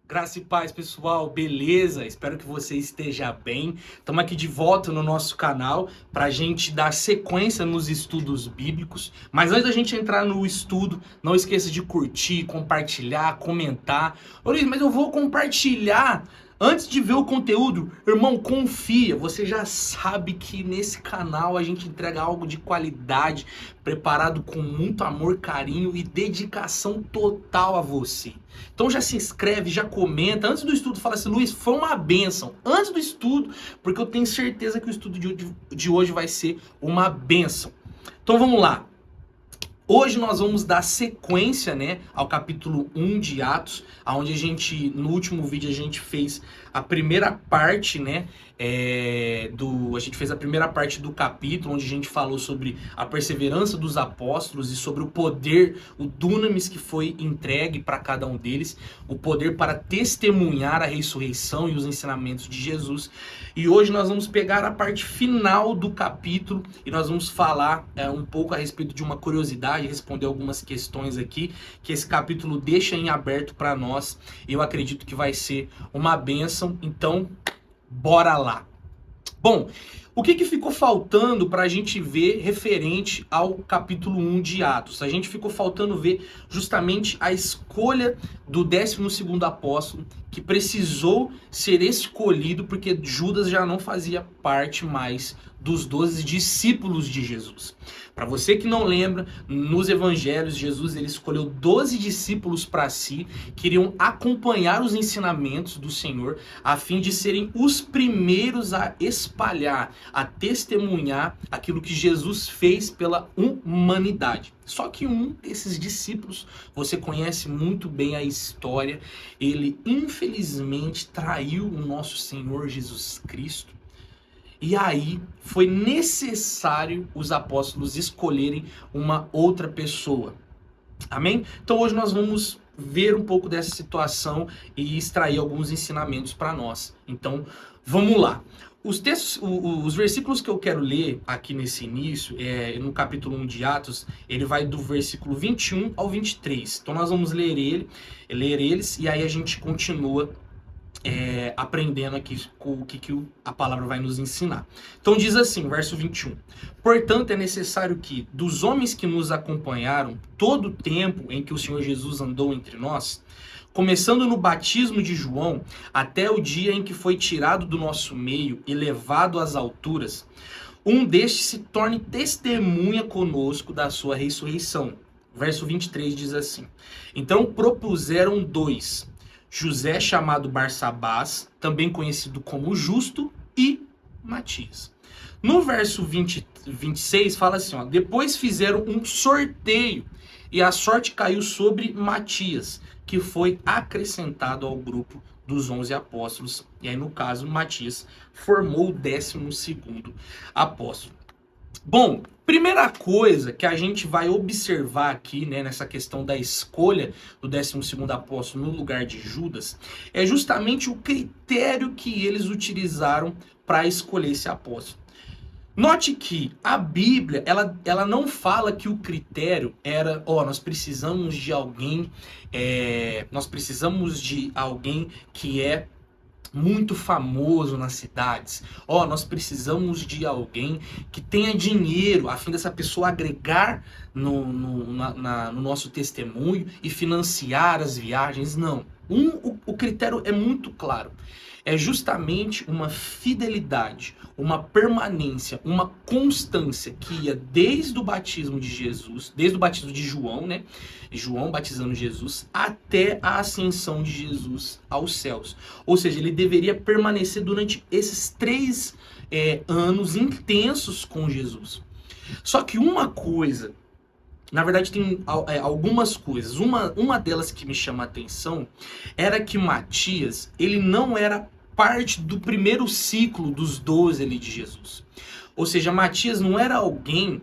Graça e paz, pessoal, beleza? Espero que você esteja bem. Estamos aqui de volta no nosso canal para a gente dar sequência nos estudos bíblicos. Mas antes da gente entrar no estudo, não esqueça de curtir, compartilhar, comentar. Ô Luiz, mas eu vou compartilhar antes de ver o conteúdo. Irmão, confia, você já sabe que nesse canal a gente entrega algo de qualidade, preparado com muito amor, carinho e dedicação total a você. Então já se inscreve, já comenta. Antes do estudo, fala assim: Luiz, foi uma bênção. Antes do estudo, porque eu tenho certeza que o estudo de hoje vai ser uma bênção. Então vamos lá. Hoje nós vamos dar sequência, né, ao capítulo 1 de Atos, onde a gente, no último vídeo, a gente fez a primeira parte, né, a gente fez a primeira parte do capítulo, onde a gente falou sobre a perseverança dos apóstolos e sobre o poder, o dunamis que foi entregue para cada um deles, o poder para testemunhar a ressurreição e os ensinamentos de Jesus. E hoje nós vamos pegar a parte final do capítulo e nós vamos falar um pouco a respeito de uma curiosidade, responder algumas questões aqui que esse capítulo deixa em aberto para nós. Eu acredito que vai ser uma bênção, então bora lá. Bom, o que ficou faltando para a gente ver referente ao capítulo 1 de Atos? A gente ficou faltando ver justamente a escolha do 12º apóstolo, que precisou ser escolhido porque Judas já não fazia parte mais dos 12 discípulos de Jesus. Para você que não lembra, nos evangelhos, Jesus ele escolheu 12 discípulos para si, que iriam acompanhar os ensinamentos do Senhor, a fim de serem os primeiros a espalhar, a testemunhar aquilo que Jesus fez pela humanidade. Só que um desses discípulos, você conhece muito bem a história, ele infelizmente traiu o nosso Senhor Jesus Cristo. E aí foi necessário os apóstolos escolherem uma outra pessoa. Amém? Então hoje nós vamos ver um pouco dessa situação e extrair alguns ensinamentos para nós. Então vamos lá. Os textos, os versículos que eu quero ler aqui nesse início, no capítulo 1 de Atos, ele vai do versículo 21 ao 23. Então nós vamos ler eles e aí a gente continua aprendendo aqui o que a palavra vai nos ensinar. Então diz assim, verso 21. Portanto, é necessário que, dos homens que nos acompanharam todo o tempo em que o Senhor Jesus andou entre nós, começando no batismo de João, até o dia em que foi tirado do nosso meio e levado às alturas, um destes se torne testemunha conosco da sua ressurreição. Verso 23 diz assim. Então propuseram dois, José chamado Barsabás, também conhecido como Justo, e Matias. No verso 26 fala assim, ó, depois fizeram um sorteio e a sorte caiu sobre Matias, que foi acrescentado ao grupo dos 11 apóstolos. E aí no caso Matias formou o 12º apóstolo. Bom, primeira coisa que a gente vai observar aqui, né, nessa questão da escolha do 12º apóstolo no lugar de Judas, é justamente o critério que eles utilizaram para escolher esse apóstolo. Note que a Bíblia, ela não fala que o critério era, nós precisamos de alguém que é muito famoso nas cidades. Nós precisamos de alguém que tenha dinheiro, a fim dessa pessoa agregar no nosso testemunho e financiar as viagens. Não. O critério é muito claro. É justamente uma fidelidade, uma permanência, uma constância que ia desde o batismo de Jesus, desde o batismo de João, né? João batizando Jesus, até a ascensão de Jesus aos céus. Ou seja, ele deveria permanecer durante esses 3 anos intensos com Jesus. Só que uma coisa, na verdade tem algumas coisas, uma delas que me chama a atenção era que Matias, ele não era parte do primeiro ciclo dos 12 ali de Jesus. Ou seja, Matias não era alguém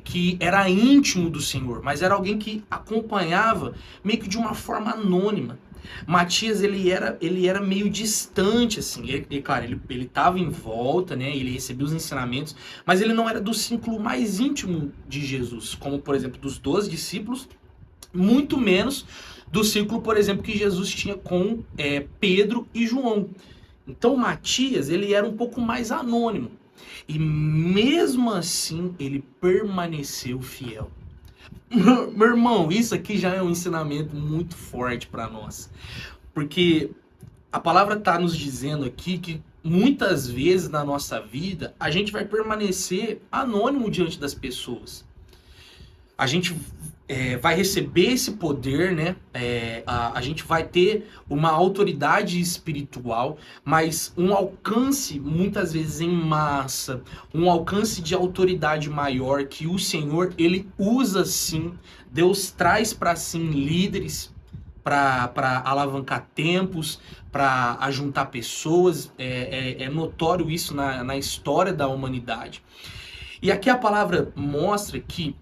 que era íntimo do Senhor, mas era alguém que acompanhava meio que de uma forma anônima. Matias, ele era meio distante, assim, claro, ele estava em volta, né, ele recebia os ensinamentos, mas ele não era do círculo mais íntimo de Jesus, como, por exemplo, dos 12 discípulos, muito menos do círculo, por exemplo, que Jesus tinha com Pedro e João. Então Matias, ele era um pouco mais anônimo. E mesmo assim, ele permaneceu fiel. Meu irmão, isso aqui já é um ensinamento muito forte para nós. Porque a palavra está nos dizendo aqui que muitas vezes na nossa vida a gente vai permanecer anônimo diante das pessoas. A gente vai receber esse poder, né? A gente vai ter uma autoridade espiritual, mas um alcance muitas vezes em massa, um alcance de autoridade maior que o Senhor, ele usa sim. Deus traz para si líderes para alavancar tempos, para ajuntar pessoas. É notório isso na história da humanidade. E aqui a palavra mostra que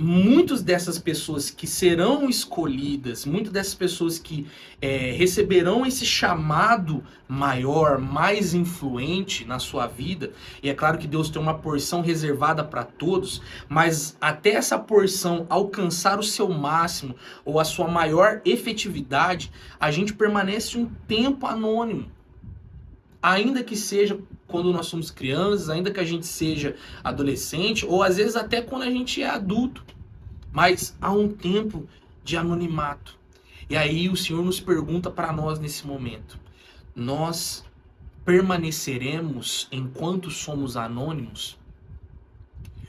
muitas dessas pessoas que serão escolhidas, muitas dessas pessoas que receberão esse chamado maior, mais influente na sua vida, e é claro que Deus tem uma porção reservada para todos, mas até essa porção alcançar o seu máximo ou a sua maior efetividade, a gente permanece um tempo anônimo. Ainda que seja quando nós somos crianças, ainda que a gente seja adolescente, ou às vezes até quando a gente é adulto. Mas há um tempo de anonimato. E aí o Senhor nos pergunta para nós nesse momento: nós permaneceremos enquanto somos anônimos?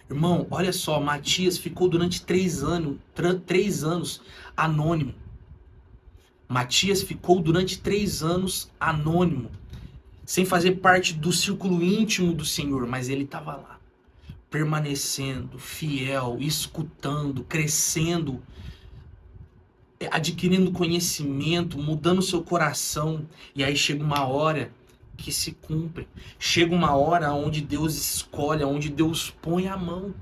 Irmão, olha só, Matias ficou durante 3 anos anônimo. Matias ficou durante 3 anos anônimo, sem fazer parte do círculo íntimo do Senhor, mas ele estava lá, permanecendo, fiel, escutando, crescendo, adquirindo conhecimento, mudando seu coração. E aí chega uma hora que se cumpre. Chega uma hora onde Deus escolhe, onde Deus põe a mão.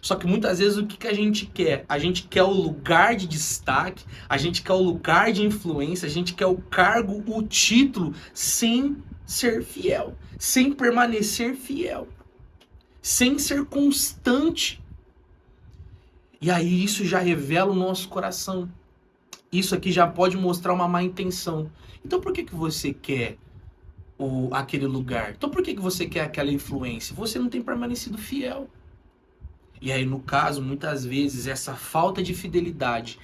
Só que muitas vezes o que a gente quer? A gente quer o lugar de destaque, a gente quer o lugar de influência, a gente quer o cargo, o título, sem ser fiel, sem permanecer fiel, sem ser constante. E aí isso já revela o nosso coração. Isso aqui já pode mostrar uma má intenção. Então por que você quer aquele lugar? Então por que você quer aquela influência? Você não tem permanecido fiel. E aí, no caso, muitas vezes, essa falta de fidelidade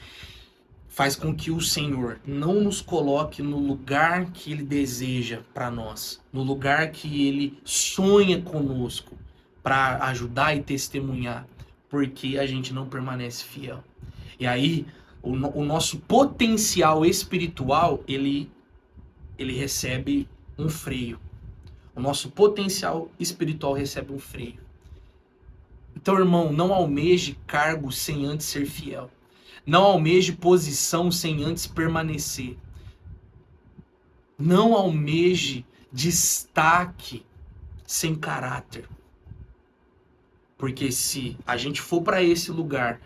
faz com que o Senhor não nos coloque no lugar que Ele deseja para nós, no lugar que Ele sonha conosco para ajudar e testemunhar, porque a gente não permanece fiel. E aí, o nosso potencial espiritual, ele recebe um freio. O nosso potencial espiritual recebe um freio. Então, irmão, não almeje cargo sem antes ser fiel. Não almeje posição sem antes permanecer. Não almeje destaque sem caráter. Porque se a gente for para esse lugar,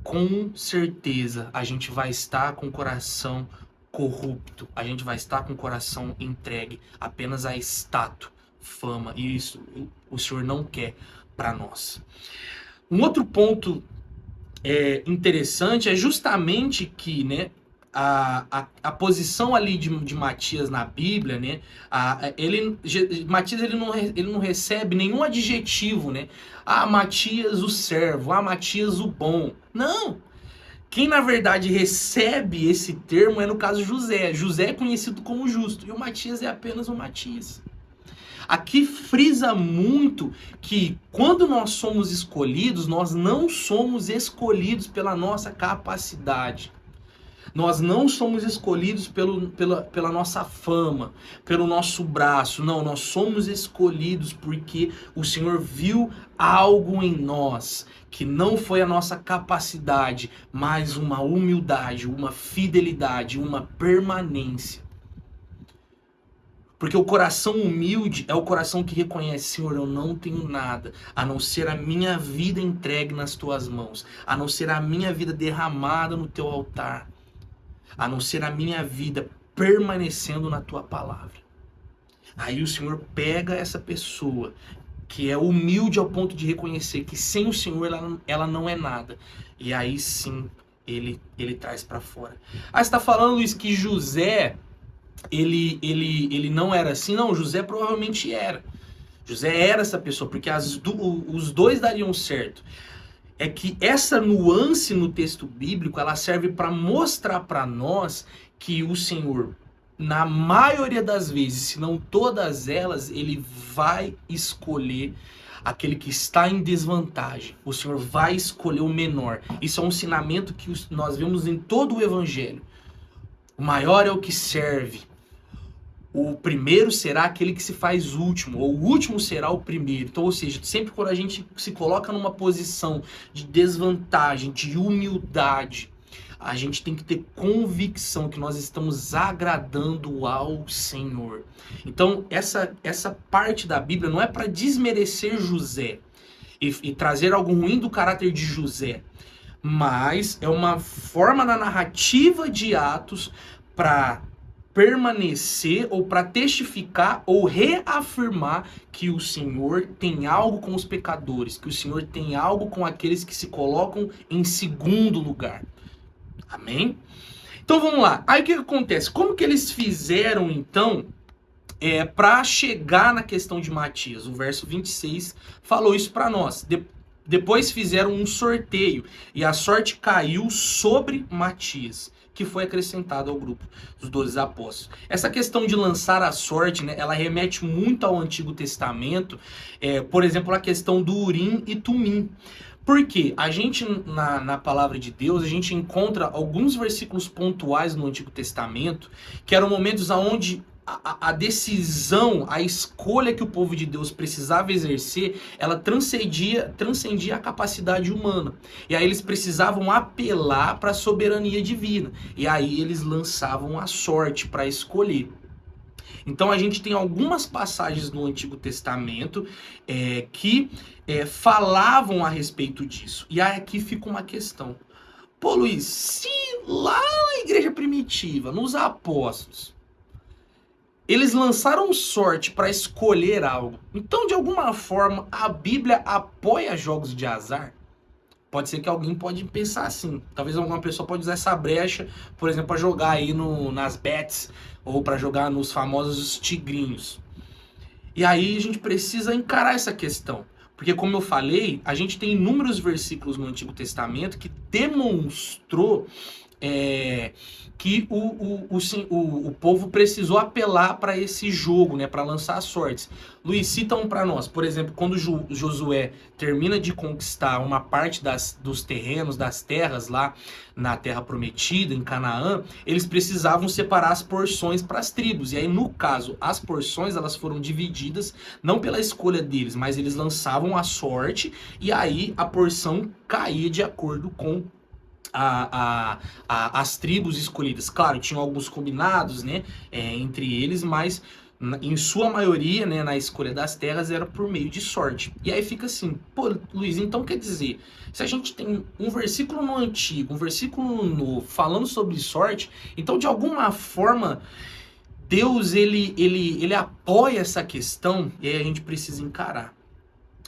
com certeza a gente vai estar com o coração corrupto. A gente vai estar com o coração entregue apenas a status, fama. E isso o Senhor não quer para nós. Um outro ponto interessante é justamente que, né, a posição ali de Matias na Bíblia, né, Matias ele não recebe nenhum adjetivo, né? Matias o servo, Matias o bom. Não! Quem na verdade recebe esse termo é, no caso, José. José é conhecido como justo e o Matias é apenas o Matias. Aqui frisa muito que quando nós somos escolhidos, nós não somos escolhidos pela nossa capacidade. Nós não somos escolhidos pela nossa fama, pelo nosso braço. Não, nós somos escolhidos porque o Senhor viu algo em nós que não foi a nossa capacidade, mas uma humildade, uma fidelidade, uma permanência. Porque o coração humilde é o coração que reconhece: Senhor, eu não tenho nada, a não ser a minha vida entregue nas tuas mãos, a não ser a minha vida derramada no teu altar, a não ser a minha vida permanecendo na tua palavra. Aí o Senhor pega essa pessoa que é humilde ao ponto de reconhecer que sem o Senhor ela não é nada. E aí sim, ele traz para fora. Ah, você tá falando, Luiz, que José, ele não era assim? Não, José provavelmente era. José era essa pessoa, porque os dois dariam certo. É que essa nuance no texto bíblico, ela serve para mostrar para nós que o Senhor, na maioria das vezes, se não todas elas, ele vai escolher aquele que está em desvantagem. O Senhor vai escolher o menor. Isso é um ensinamento que nós vemos em todo o Evangelho. O maior é o que serve. O primeiro será aquele que se faz último, ou o último será o primeiro. Então, ou seja, sempre quando a gente se coloca numa posição de desvantagem, de humildade, a gente tem que ter convicção que nós estamos agradando ao Senhor. Então, essa parte da Bíblia não é para desmerecer José e trazer algo ruim do caráter de José, mas é uma forma na narrativa de Atos para permanecer ou para testificar ou reafirmar que o Senhor tem algo com os pecadores, que o Senhor tem algo com aqueles que se colocam em segundo lugar. Amém? Então vamos lá. Aí o que acontece? Como que eles fizeram então para chegar na questão de Matias? O verso 26 falou isso para nós. Depois fizeram um sorteio e a sorte caiu sobre Matias, que foi acrescentado ao grupo dos 12 apóstolos. Essa questão de lançar a sorte, né, ela remete muito ao Antigo Testamento, por exemplo, a questão do Urim e Tumim. Porque a gente, na palavra de Deus, a gente encontra alguns versículos pontuais no Antigo Testamento, que eram momentos onde a decisão, a escolha que o povo de Deus precisava exercer, ela transcendia a capacidade humana. E aí eles precisavam apelar para a soberania divina. E aí eles lançavam a sorte para escolher. Então a gente tem algumas passagens no Antigo Testamento que falavam a respeito disso. E aí aqui fica uma questão. Pô, Luiz, se lá na igreja primitiva, nos apóstolos, eles lançaram sorte para escolher algo, então de alguma forma a Bíblia apoia jogos de azar? Pode ser que alguém pode pensar assim. Talvez alguma pessoa pode usar essa brecha, por exemplo, para jogar aí nas bets ou para jogar nos famosos tigrinhos. E aí a gente precisa encarar essa questão. Porque como eu falei, a gente tem inúmeros versículos no Antigo Testamento que demonstrou que o povo precisou apelar para esse jogo, né, para lançar as sortes. Luiz, cita um para nós. Por exemplo, quando Josué termina de conquistar uma parte dos terrenos, das terras lá na Terra Prometida, em Canaã, eles precisavam separar as porções para as tribos. E aí, no caso, as porções elas foram divididas não pela escolha deles, mas eles lançavam a sorte e aí a porção caía de acordo com as tribos escolhidas. Claro, tinham alguns combinados, né, entre eles, mas em sua maioria, né, na escolha das terras era por meio de sorte. E aí fica assim, pô, Luiz, então quer dizer, se a gente tem um versículo no Antigo, um versículo no Novo falando sobre sorte, então de alguma forma Deus ele apoia essa questão e aí a gente precisa encarar.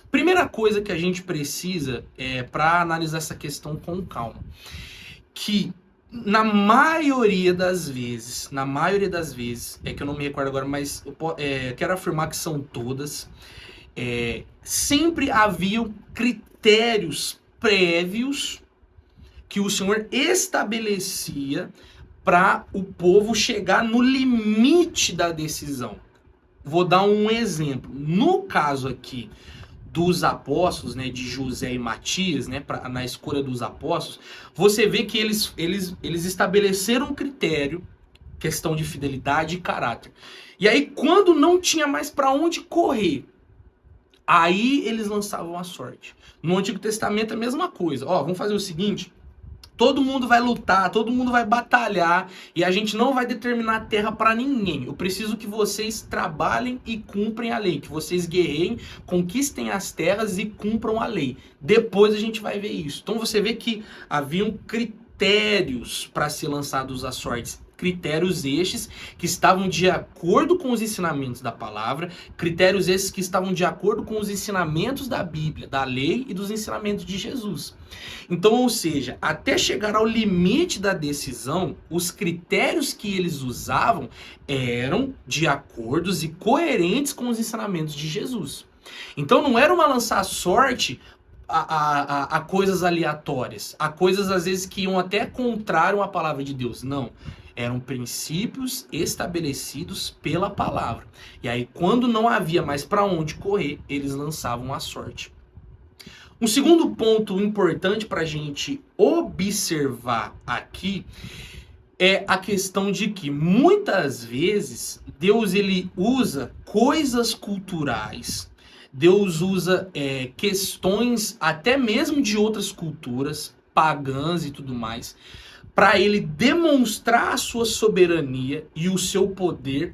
Primeira coisa que a gente precisa para analisar essa questão com calma, que na maioria das vezes, é que eu não me recordo agora, mas eu quero afirmar que são todas, sempre haviam critérios prévios que o Senhor estabelecia para o povo chegar no limite da decisão. Vou dar um exemplo. No caso aqui dos apóstolos, né, de José e Matias, né, na escolha dos apóstolos, você vê que eles estabeleceram um critério, questão de fidelidade e caráter. E aí, quando não tinha mais para onde correr, aí eles lançavam a sorte. No Antigo Testamento é a mesma coisa. Vamos fazer o seguinte: todo mundo vai lutar, todo mundo vai batalhar e a gente não vai determinar a terra para ninguém. Eu preciso que vocês trabalhem e cumprem a lei, que vocês guerreiem, conquistem as terras e cumpram a lei. Depois a gente vai ver isso. Então você vê que haviam critérios para ser lançados as sortes. critérios estes que estavam de acordo com os ensinamentos da palavra, critérios esses que estavam de acordo com os ensinamentos da Bíblia, da lei e dos ensinamentos de Jesus. Então, ou seja, até chegar ao limite da decisão, os critérios que eles usavam eram de acordos e coerentes com os ensinamentos de Jesus. Então não era uma lançar sorte a coisas aleatórias, a coisas às vezes que iam até contrário à palavra de Deus. Não, eram princípios estabelecidos pela palavra. E aí quando não havia mais para onde correr, eles lançavam a sorte. Um segundo ponto importante para a gente observar aqui é a questão de que muitas vezes Deus ele usa coisas culturais, Deus usa questões até mesmo de outras culturas, pagãs e tudo mais, para ele demonstrar a sua soberania e o seu poder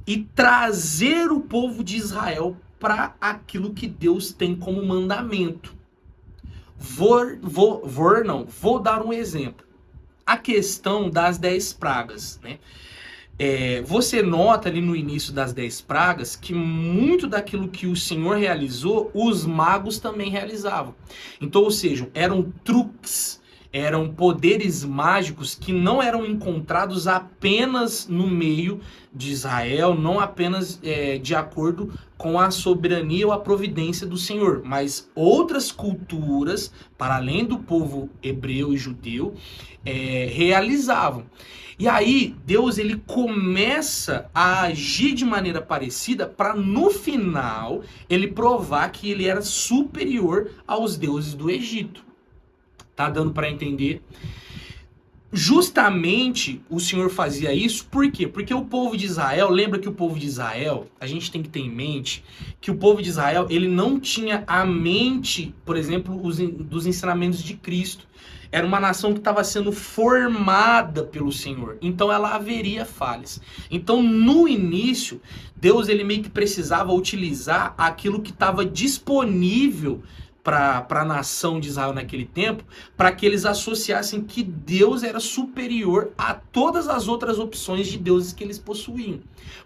e trazer o povo de Israel para aquilo que Deus tem como mandamento. Vou dar um exemplo. A questão das 10 pragas, né? Você nota ali no início das 10 pragas que muito daquilo que o Senhor realizou, os magos também realizavam. Então, ou seja, eram truques, eram poderes mágicos que não eram encontrados apenas no meio de Israel, não apenas de acordo com a soberania ou a providência do Senhor, mas outras culturas, para além do povo hebreu e judeu, realizavam. E aí, Deus ele começa a agir de maneira parecida para no final ele provar que ele era superior aos deuses do Egito. Tá dando para entender? Justamente o Senhor fazia isso, por quê? Porque o povo de Israel, lembra que o povo de Israel, a gente tem que ter em mente que o povo de Israel, ele não tinha a mente, por exemplo, dos ensinamentos de Cristo. Era uma nação que estava sendo formada pelo Senhor, então ela haveria falhas. Então no início, Deus ele meio que precisava utilizar aquilo que estava disponível para a nação de Israel naquele tempo, para que eles associassem que Deus era superior a todas as outras opções de deuses que eles possuíam.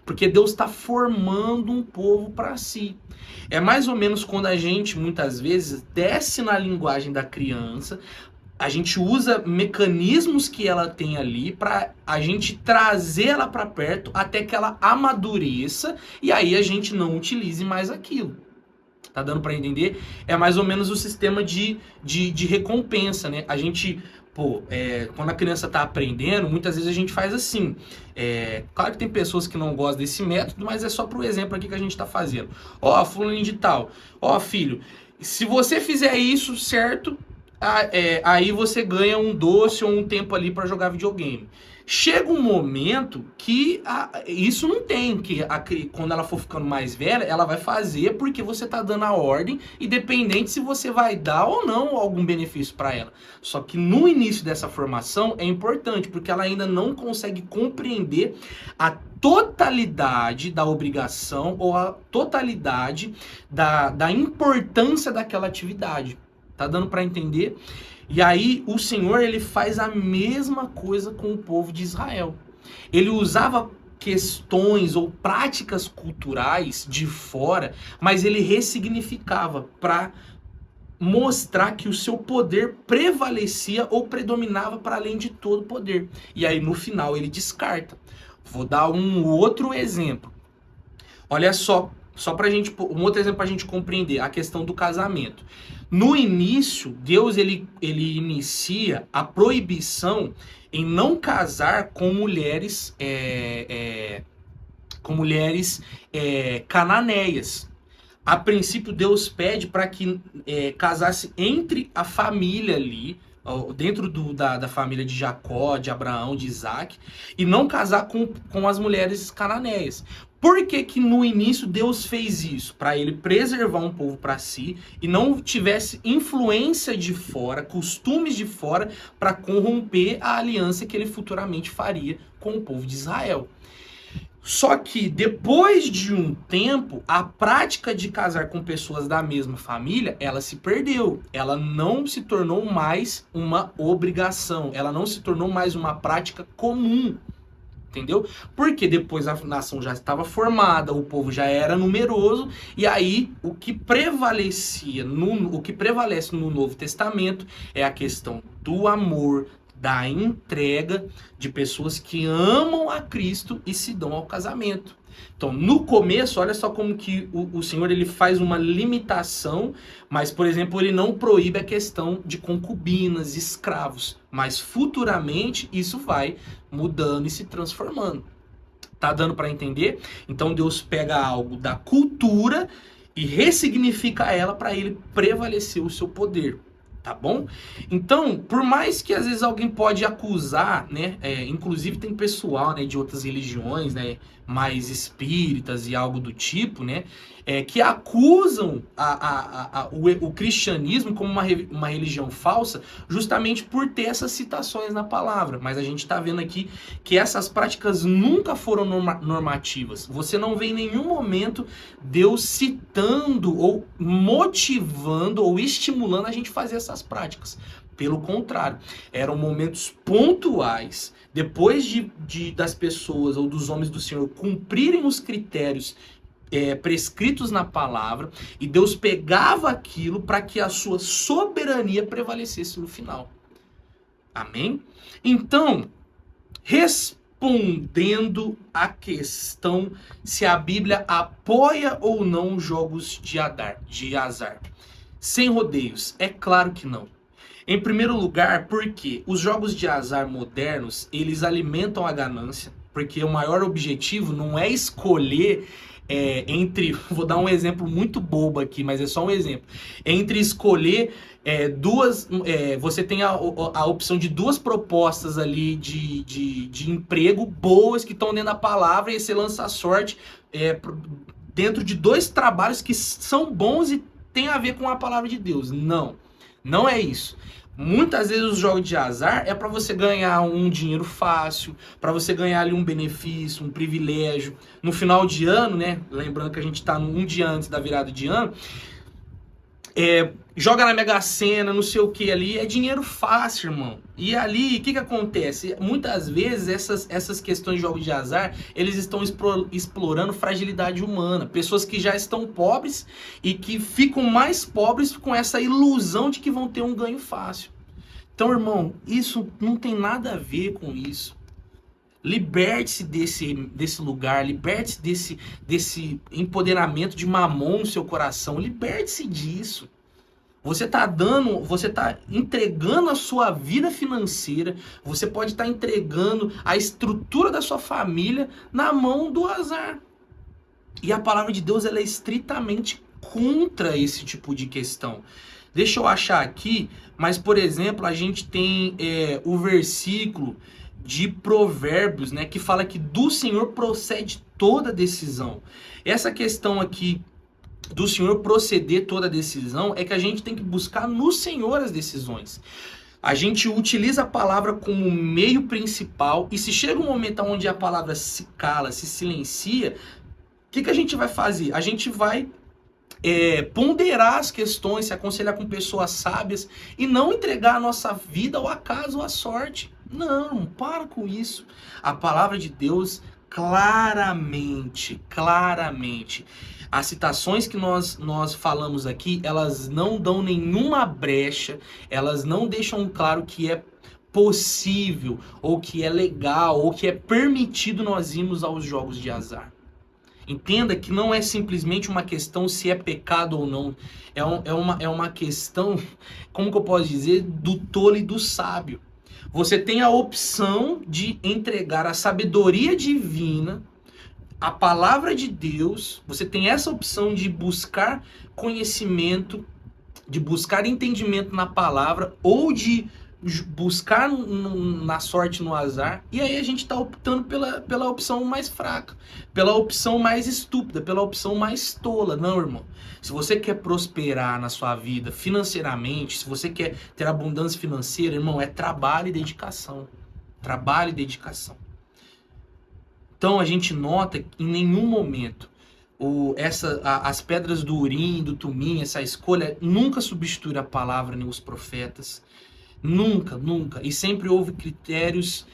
Porque Deus está formando um povo para si. É mais ou menos quando a gente, muitas vezes, desce na linguagem da criança, a gente usa mecanismos que ela tem ali para a gente trazer ela para perto até que ela amadureça e aí a gente não utilize mais aquilo. Tá dando para entender? É mais ou menos o sistema de recompensa, né? A gente, quando a criança tá aprendendo, muitas vezes a gente faz assim. Claro que tem pessoas que não gostam desse método, mas é só pro exemplo aqui que a gente tá fazendo. Ó, fulaninho de tal. Ó, filho, se você fizer isso, certo? Aí você ganha um doce ou um tempo ali para jogar videogame. Chega um momento que isso não tem, que quando ela for ficando mais velha, ela vai fazer porque você tá dando a ordem, independente se você vai dar ou não algum benefício para ela. Só que no início dessa formação é importante, porque ela ainda não consegue compreender a totalidade da obrigação ou a totalidade da importância daquela atividade. Tá dando para entender? E aí o Senhor ele faz a mesma coisa com o povo de Israel. Ele usava questões ou práticas culturais de fora, mas ele ressignificava para mostrar que o seu poder prevalecia ou predominava para além de todo poder. E aí no final ele descarta. Vou dar um outro exemplo. Olha só pra gente, um outro exemplo para a gente compreender a questão do casamento. No início, Deus ele inicia a proibição em não casar com mulheres cananeias. A princípio, Deus pede para que casasse entre a família ali, dentro da família de Jacó, de Abraão, de Isaac, e não casar com as mulheres cananeias. Por que que no início Deus fez isso? Para ele preservar um povo para si e não tivesse influência de fora, costumes de fora, para corromper a aliança que ele futuramente faria com o povo de Israel. Só que depois de um tempo, a prática de casar com pessoas da mesma família, ela se perdeu. Ela não se tornou mais uma obrigação. Ela não se tornou mais uma prática comum. Entendeu? Porque depois a nação já estava formada, o povo já era numeroso, e aí o que prevalece no Novo Testamento é a questão do amor, da entrega de pessoas que amam a Cristo e se dão ao casamento. Então, no começo, olha só como que o Senhor ele faz uma limitação, mas, por exemplo, ele não proíbe a questão de concubinas, escravos, mas futuramente isso vai mudando e se transformando. Tá dando para entender? Então, Deus pega algo da cultura e ressignifica ela para ele prevalecer o seu poder. Tá bom? Então, por mais que às vezes alguém pode acusar, né? Inclusive tem pessoal, né, de outras religiões, né, mais espíritas e algo do tipo, né? Que acusam o cristianismo como uma religião falsa, justamente por ter essas citações na palavra. Mas a gente está vendo aqui que essas práticas nunca foram normativas. Você não vê em nenhum momento Deus citando ou motivando ou estimulando a gente a fazer essas práticas. Pelo contrário, eram momentos pontuais, depois das pessoas ou dos homens do Senhor cumprirem os critérios prescritos na palavra, e Deus pegava aquilo para que a sua soberania prevalecesse no final. Amém? Então, respondendo à questão se a Bíblia apoia ou não jogos de azar. Sem rodeios, é claro que não. Em primeiro lugar, porque os jogos de azar modernos, eles alimentam a ganância, porque o maior objetivo não é escolher vou dar um exemplo muito bobo aqui, mas é só um exemplo, entre escolher você tem a opção de duas propostas ali de emprego boas que estão dentro da palavra, e você lança a sorte dentro de dois trabalhos que são bons e tem a ver com a palavra de Deus. Não é isso. Muitas vezes os jogos de azar é para você ganhar um dinheiro fácil, para você ganhar ali um benefício, um privilégio. No final de ano, né? Lembrando que a gente está um dia antes da virada de ano, joga na Mega Sena, não sei o que ali, é dinheiro fácil, irmão. E ali, o que acontece? Muitas vezes essas questões de jogos de azar, eles estão explorando fragilidade humana. Pessoas que já estão pobres e que ficam mais pobres com essa ilusão de que vão ter um ganho fácil. Então, irmão, isso não tem nada a ver com isso. Liberte-se desse lugar, liberte-se desse empoderamento de mamon no seu coração, liberte-se disso. Você está entregando a sua vida financeira, você pode estar entregando a estrutura da sua família na mão do azar. E a palavra de Deus ela é estritamente contra esse tipo de questão. Deixa eu achar aqui, mas por exemplo, a gente tem o versículo de Provérbios, né, que fala que do Senhor procede toda decisão. Essa questão aqui do Senhor proceder toda decisão é que a gente tem que buscar no Senhor as decisões. A gente utiliza a palavra como meio principal, e se chega um momento onde a palavra se cala, se silencia, o que a gente vai fazer? A gente vai ponderar as questões, se aconselhar com pessoas sábias e não entregar a nossa vida ao acaso ou à sorte. Não, para com isso. A palavra de Deus claramente, as citações que nós falamos aqui, elas não dão nenhuma brecha, elas não deixam claro que é possível, ou que é legal, ou que é permitido nós irmos aos jogos de azar. Entenda que não é simplesmente uma questão se é pecado ou não. É uma questão, como que eu posso dizer, do tolo e do sábio. Você tem a opção de entregar a sabedoria divina, a palavra de Deus. Você tem essa opção de buscar conhecimento, de buscar entendimento na palavra, ou de buscar na sorte, no azar. E aí a gente está optando pela opção mais fraca, pela opção mais estúpida, pela opção mais tola. Não, irmão. Se você quer prosperar na sua vida financeiramente, se você quer ter abundância financeira, irmão, é trabalho e dedicação. Trabalho e dedicação. Então a gente nota que em nenhum momento as pedras do Urim, do Tumim, essa escolha nunca substitui a palavra nem os profetas. Nunca. E sempre houve critérios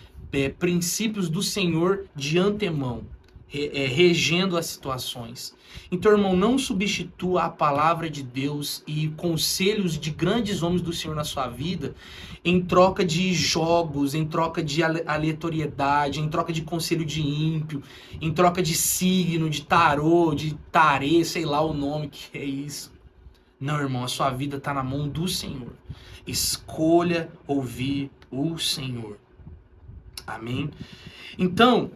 princípios do Senhor de antemão, regendo as situações. Então, irmão, não substitua a palavra de Deus e conselhos de grandes homens do Senhor na sua vida em troca de jogos, em troca de aleatoriedade, em troca de conselho de ímpio, em troca de signo, de tarô, de tarê, sei lá o nome que é isso. Não, irmão, a sua vida está na mão do Senhor. Escolha ouvir o Senhor. Amém? Então,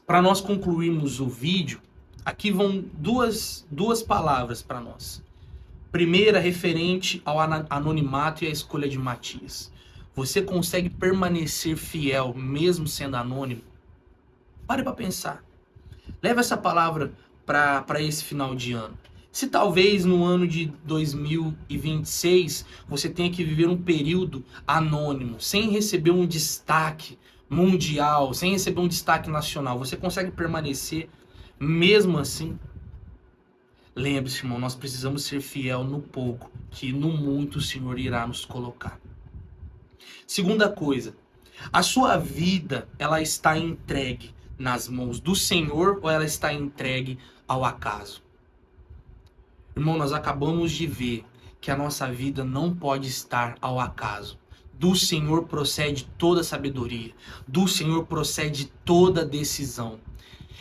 para nós concluirmos o vídeo, aqui vão duas palavras para nós. Primeira, referente ao anonimato e à escolha de Matias. Você consegue permanecer fiel mesmo sendo anônimo? Pare para pensar. Leve essa palavra para esse final de ano. Se talvez no ano de 2026 você tenha que viver um período anônimo, sem receber um destaque mundial, sem receber um destaque nacional, você consegue permanecer mesmo assim? Lembre-se, irmão, nós precisamos ser fiel no pouco, que no muito o Senhor irá nos colocar. Segunda coisa, a sua vida, ela está entregue nas mãos do Senhor ou ela está entregue ao acaso? Irmão, nós acabamos de ver que a nossa vida não pode estar ao acaso. Do Senhor procede toda sabedoria. Do Senhor procede toda decisão.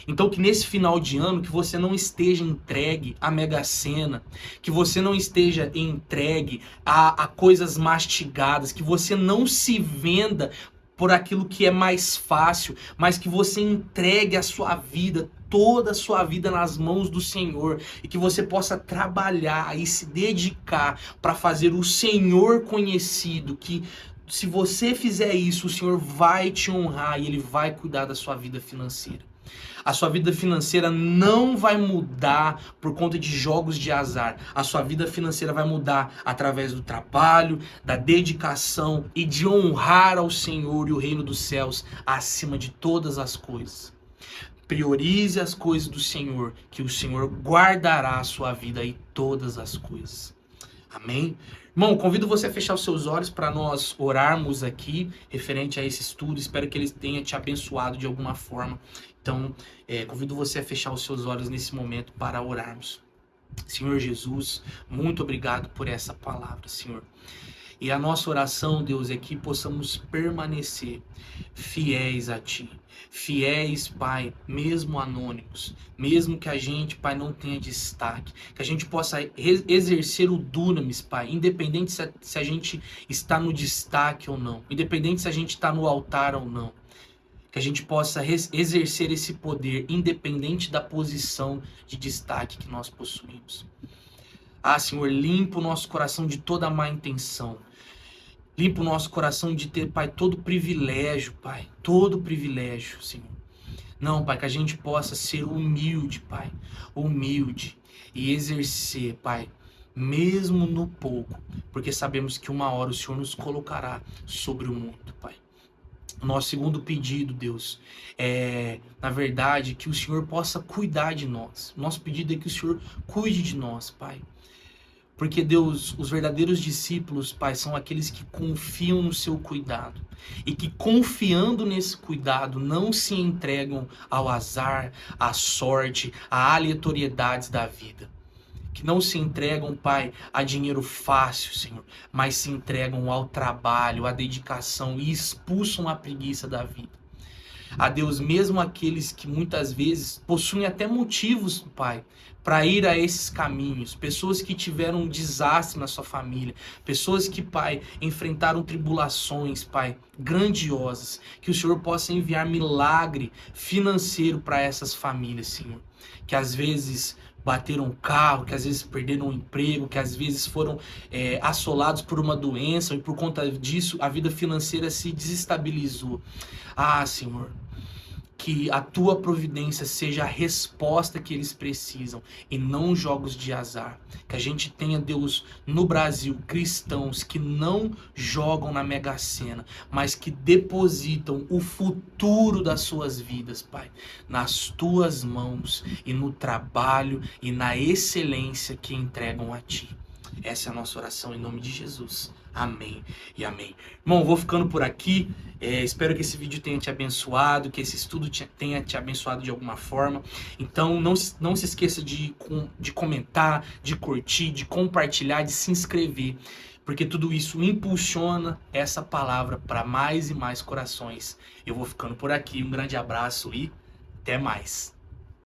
Então que nesse final de ano que você não esteja entregue à Mega Sena, que você não esteja entregue a coisas mastigadas, que você não se venda por aquilo que é mais fácil, mas que você entregue a sua vida, toda a sua vida nas mãos do Senhor, e que você possa trabalhar e se dedicar para fazer o Senhor conhecido, que se você fizer isso, o Senhor vai te honrar e Ele vai cuidar da sua vida financeira. A sua vida financeira não vai mudar por conta de jogos de azar. A sua vida financeira vai mudar através do trabalho, da dedicação e de honrar ao Senhor e o reino dos céus acima de todas as coisas. Priorize as coisas do Senhor, que o Senhor guardará a sua vida e todas as coisas. Amém? Irmão, convido você a fechar os seus olhos para nós orarmos aqui referente a esse estudo. Espero que ele tenha te abençoado de alguma forma. Então, convido você a fechar os seus olhos nesse momento para orarmos. Senhor Jesus, muito obrigado por essa palavra, Senhor. E a nossa oração, Deus, é que possamos permanecer fiéis a Ti. Fiéis, Pai, mesmo anônimos. Mesmo que a gente, Pai, não tenha destaque. Que a gente possa exercer o dunamis, Pai. Independente se a gente está no destaque ou não. Independente se a gente está no altar ou não. Que a gente possa exercer esse poder, independente da posição de destaque que nós possuímos. Ah, Senhor, limpa o nosso coração de toda má intenção. Limpa o nosso coração de ter, Pai, todo privilégio, Pai. Todo privilégio, Senhor. Não, Pai, que a gente possa ser humilde, Pai. Humilde. E exercer, Pai, mesmo no pouco. Porque sabemos que uma hora o Senhor nos colocará sobre o mundo, Pai. O nosso segundo pedido, Deus, é, na verdade, que o Senhor possa cuidar de nós. O nosso pedido é que o Senhor cuide de nós, Pai. Porque, Deus, os verdadeiros discípulos, Pai, são aqueles que confiam no seu cuidado. E que, confiando nesse cuidado, não se entregam ao azar, à sorte, a aleatoriedades da vida. Que não se entregam, Pai, a dinheiro fácil, Senhor, mas se entregam ao trabalho, à dedicação e expulsam a preguiça da vida. A Deus, mesmo aqueles que muitas vezes possuem até motivos, Pai, para ir a esses caminhos, pessoas que tiveram um desastre na sua família, pessoas que, Pai, enfrentaram tribulações, Pai, grandiosas, que o Senhor possa enviar milagre financeiro para essas famílias, Senhor, que às vezes bateram um carro, que às vezes perderam um emprego, que às vezes foram assolados por uma doença e por conta disso a vida financeira se desestabilizou. Ah, Senhor, que a Tua providência seja a resposta que eles precisam e não jogos de azar. Que a gente tenha, Deus, no Brasil, cristãos que não jogam na Mega Sena, mas que depositam o futuro das suas vidas, Pai, nas Tuas mãos e no trabalho e na excelência que entregam a Ti. Essa é a nossa oração em nome de Jesus. Amém e amém. Irmão, vou ficando por aqui. Espero que esse vídeo tenha te abençoado, que esse estudo tenha te abençoado de alguma forma. Então, não se esqueça de comentar, de curtir, de compartilhar, de se inscrever, porque tudo isso impulsiona essa palavra para mais e mais corações. Eu vou ficando por aqui. Um grande abraço e até mais.